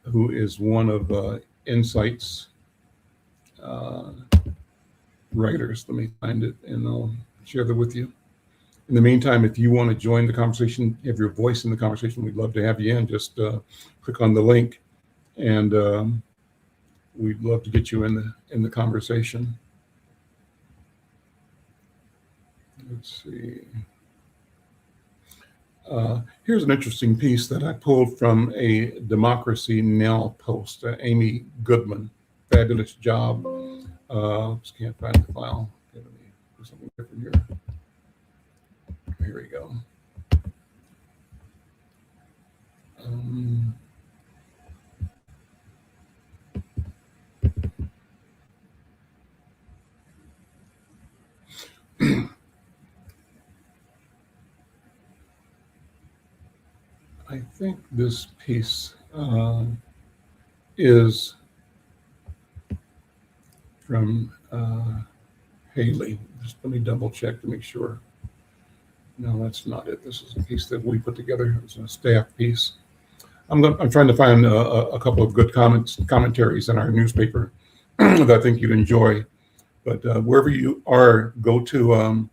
who is one of Insight's writers. Let me find it and I'll share that with you. In the meantime, if you want to join the conversation, have your voice in the conversation, we'd love to have you in. Just click on the link, and we'd love to get you in the conversation. Let's see. Here's an interesting piece that I pulled from a Democracy Now! Post. Amy Goodman, fabulous job. Just can't find the file. Okay, let me do something different here. Here we go. I think this piece is from Haley. Just let me double check to make sure. No, that's not it. This is a piece that we put together. It's a staff piece. I'm trying to find a couple of good commentaries in our newspaper that I think you'd enjoy. But wherever you are, go to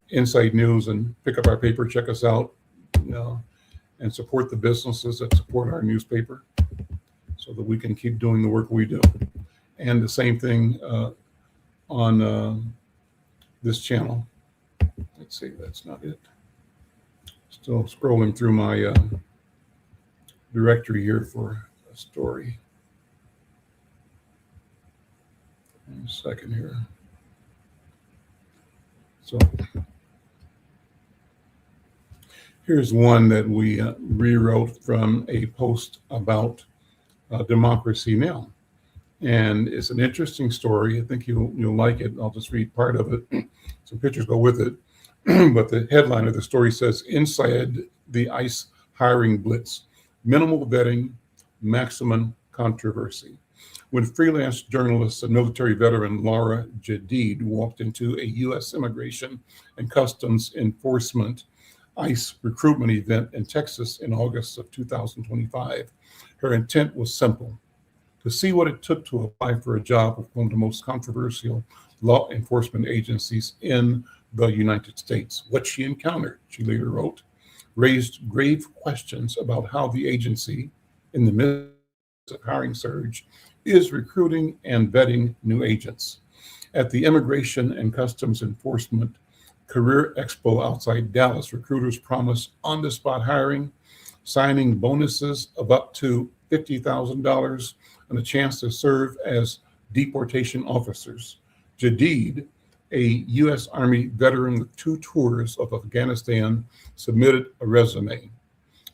Inside News and pick up our paper. Check us out, and support the businesses that support our newspaper, so that we can keep doing the work we do. And the same thing on this channel. Let's see, that's not it. Still scrolling through my directory here for a story. A second here. So here's one that we rewrote from a post about Democracy Now! And it's an interesting story. I think you'll like it. I'll just read part of it. Some pictures go with it. But the headline of the story says, "Inside the ICE Hiring Blitz, Minimal Vetting, Maximum Controversy." When freelance journalist and military veteran Laura Jadid walked into a U.S. Immigration and Customs Enforcement ICE recruitment event in Texas in August of 2025, her intent was simple: to see what it took to apply for a job with one of the most controversial law enforcement agencies in the United States. What she encountered, she later wrote, raised grave questions about how the agency, in the midst of hiring surge, is recruiting and vetting new agents. At the Immigration and Customs Enforcement Career Expo outside Dallas, recruiters promised on-the-spot hiring, signing bonuses of up to $50,000, and a chance to serve as deportation officers. Jadid, a U.S. Army veteran with 2 tours of Afghanistan, submitted a resume,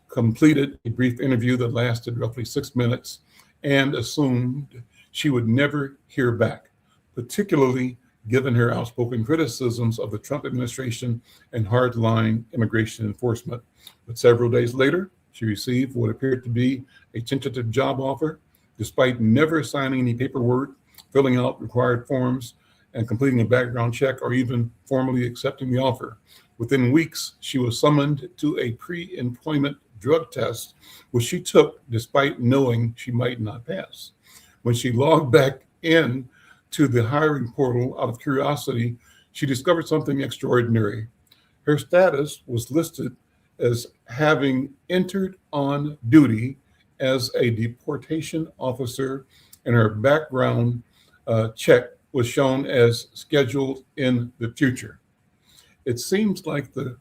completed a brief interview that lasted roughly 6 minutes, and assumed she would never hear back, particularly given her outspoken criticisms of the Trump administration and hardline immigration enforcement. But several days later, she received what appeared to be a tentative job offer, despite never signing any paperwork, filling out required forms, and completing a background check, or even formally accepting the offer. Within weeks, she was summoned to a pre-employment drug test, which she took despite knowing she might not pass. When she logged back in to the hiring portal out of curiosity, she discovered something extraordinary. Her status was listed as having entered on duty as a deportation officer, and her background check was shown as scheduled in the future. It seems like the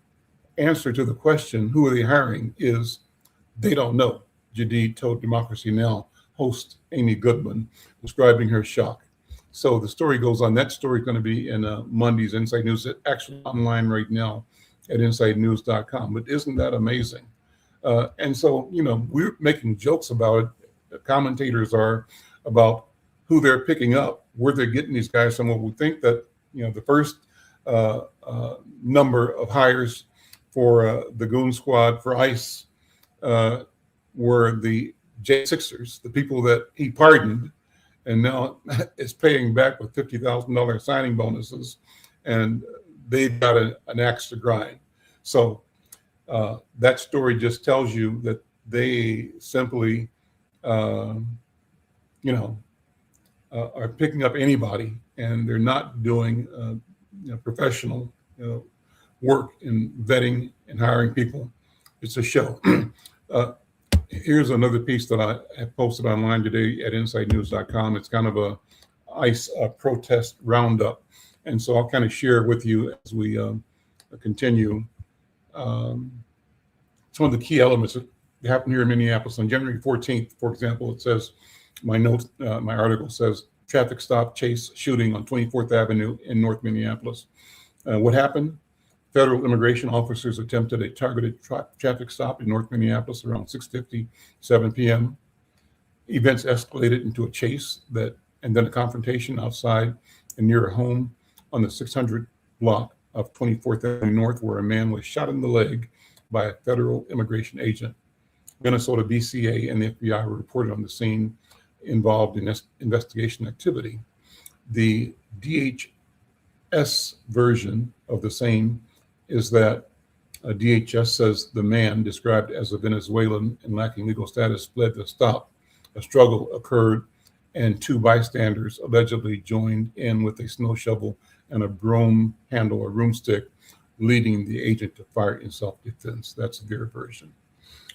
answer to the question, who are they hiring, is they don't know, Jadid told Democracy Now! Host Amy Goodman, describing her shock. So the story goes on. That story is going to be in Monday's Inside News. It's actually online right now at insidenews.com. But isn't that amazing? And so, we're making jokes about it. The commentators are about who they're picking up, where they're getting these guys from. What we think that, the first number of hires for the goon squad for ICE were the J6ers, the people that he pardoned, and now is paying back with $50,000 signing bonuses, and they've got an axe to grind. So that story just tells you that they simply, are picking up anybody, and they're not doing professional work in vetting and hiring people. It's a show. Here's another piece that I have posted online today at InsideNews.com. It's kind of a ICE protest roundup, and so I'll kind of share with you as we continue some of the key elements that happened here in Minneapolis on January 14th. For example, it says, my article says, traffic stop chase shooting on 24th Avenue in North Minneapolis. What happened? Federal immigration officers attempted a targeted traffic stop in North Minneapolis around 6:57 p.m. Events escalated into a chase and then a confrontation outside and near a home on the 600 block of 24th Avenue North, where a man was shot in the leg by a federal immigration agent. Minnesota BCA and the FBI were reported on the scene, involved in investigation activity. The DHS version of the same is that DHS says the man, described as a Venezuelan and lacking legal status, fled the stop. A struggle occurred, and two bystanders allegedly joined in with a snow shovel and a broom handle or broomstick, leading the agent to fire in self-defense. That's their version.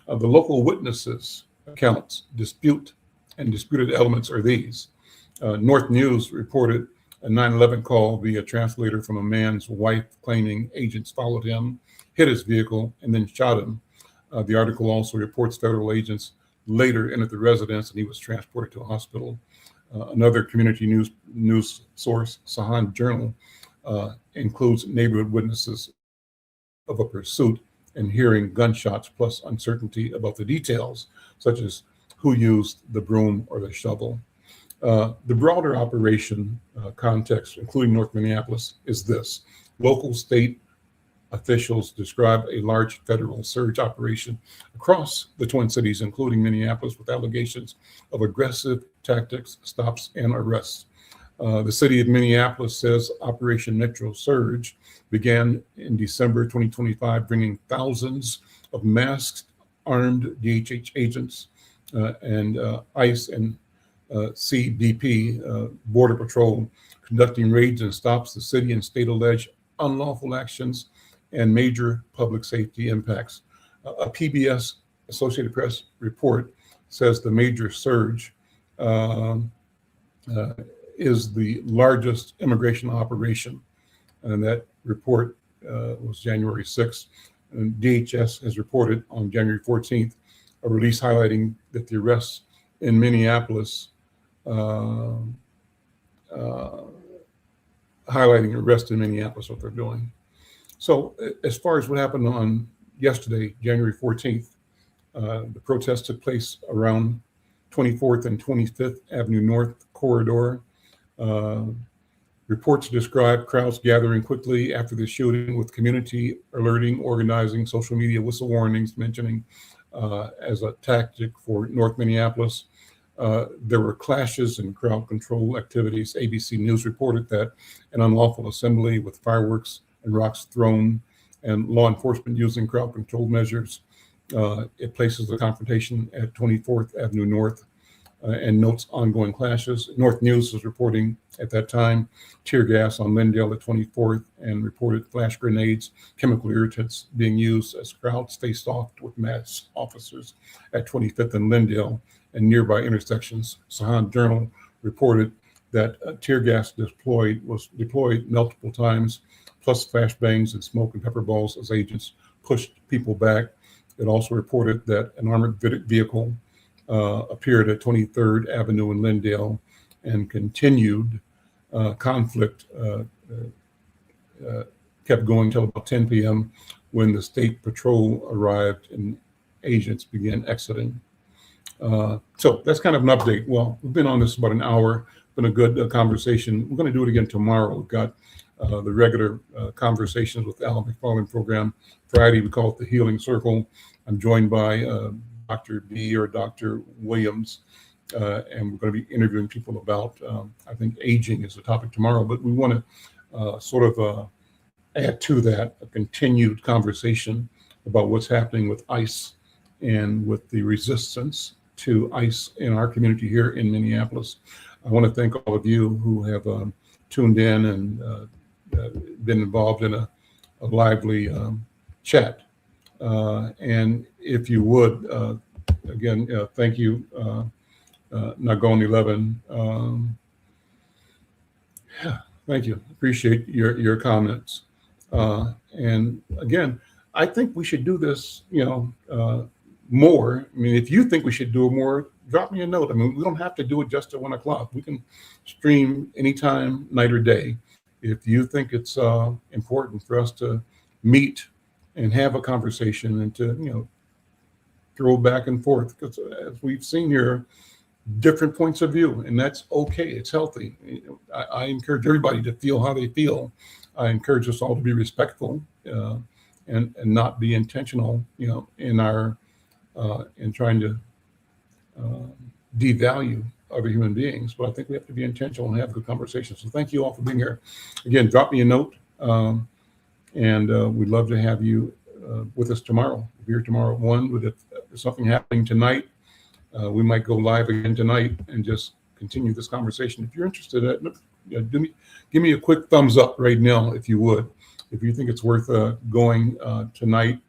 The local witnesses' accounts, disputed elements are these. North News reported a 9/11 call via translator from a man's wife claiming agents followed him, hit his vehicle, and then shot him. The article also reports federal agents later entered the residence and he was transported to a hospital. Another community news source, Sahan Journal, includes neighborhood witnesses of a pursuit and hearing gunshots, plus uncertainty about the details, such as who used the broom or the shovel. The broader operation context, including North Minneapolis, is this. Local state officials describe a large federal surge operation across the Twin Cities, including Minneapolis, with allegations of aggressive tactics, stops, and arrests. The city of Minneapolis says Operation Metro Surge began in December 2025, bringing thousands of masked, armed DHS agents and ICE and CBP, Border Patrol, conducting raids and stops. The city and state allege unlawful actions and major public safety impacts. A PBS Associated Press report says the major surge is the largest immigration operation, and that report was January 6th. And DHS has reported on January 14th a release highlighting that the arrests in Minneapolis, highlighting arrests in Minneapolis, what they're doing. So as far as what happened on yesterday, January 14th, the protest took place around 24th and 25th Avenue North corridor. Reports describe crowds gathering quickly after the shooting, with community alerting, organizing, social media whistle warnings mentioning as a tactic for North Minneapolis. There were clashes and crowd control activities. ABC News reported that an unlawful assembly with fireworks and rocks thrown and law enforcement using crowd control measures. It places the confrontation at 24th Avenue North and notes ongoing clashes. North News was reporting at that time tear gas on Lindale at 24th and reported flash grenades, chemical irritants being used as crowds faced off with masked officers at 25th and Lindale and nearby intersections. Sahan Journal reported that tear gas was deployed multiple times, plus flashbangs and smoke and pepper balls as agents pushed people back. It also reported that an armored vehicle appeared at 23rd Avenue in Lindale, and continued conflict kept going until about 10 p.m. when the state patrol arrived and agents began exiting. So that's kind of an update. Well, we've been on this about an hour. Been a good conversation. We're going to do it again tomorrow. We've got the regular Conversations with Al McFarland program. Friday, we call it the Healing Circle. I'm joined by Dr. B or Dr. Williams, and we're going to be interviewing people about, I think, aging is the topic tomorrow, but we want to sort of add to that a continued conversation about what's happening with ICE and with the resistance to ICE in our community here in Minneapolis. I want to thank all of you who have tuned in and been involved in a lively chat. And if you would, again, thank you, Nagoni 11. Yeah, thank you. Appreciate your comments. And again, I think we should do this, more. I mean, if you think we should do it more, drop me a note. I mean, we don't have to do it just at 1 o'clock. We can stream anytime, night or day. If you think it's important for us to meet and have a conversation and to, throw back and forth, because as we've seen here, different points of view, and that's okay. It's healthy. I encourage everybody to feel how they feel. I encourage us all to be respectful and not be intentional, in our in trying to devalue other human beings. But I think we have to be intentional and have good conversations. So thank you all for being here. Again, drop me a note, and we'd love to have you with us tomorrow. We'll be here tomorrow at 1. With there's something happening tonight, we might go live again tonight and just continue this conversation. If you're interested in it, give me a quick thumbs up right now, if you would. If you think it's worth going tonight,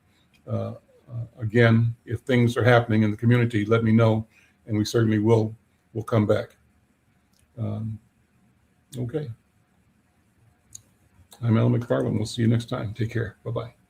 again, if things are happening in the community, let me know, and we certainly will come back. Okay. I'm Al McFarland. We'll see you next time. Take care. Bye-bye.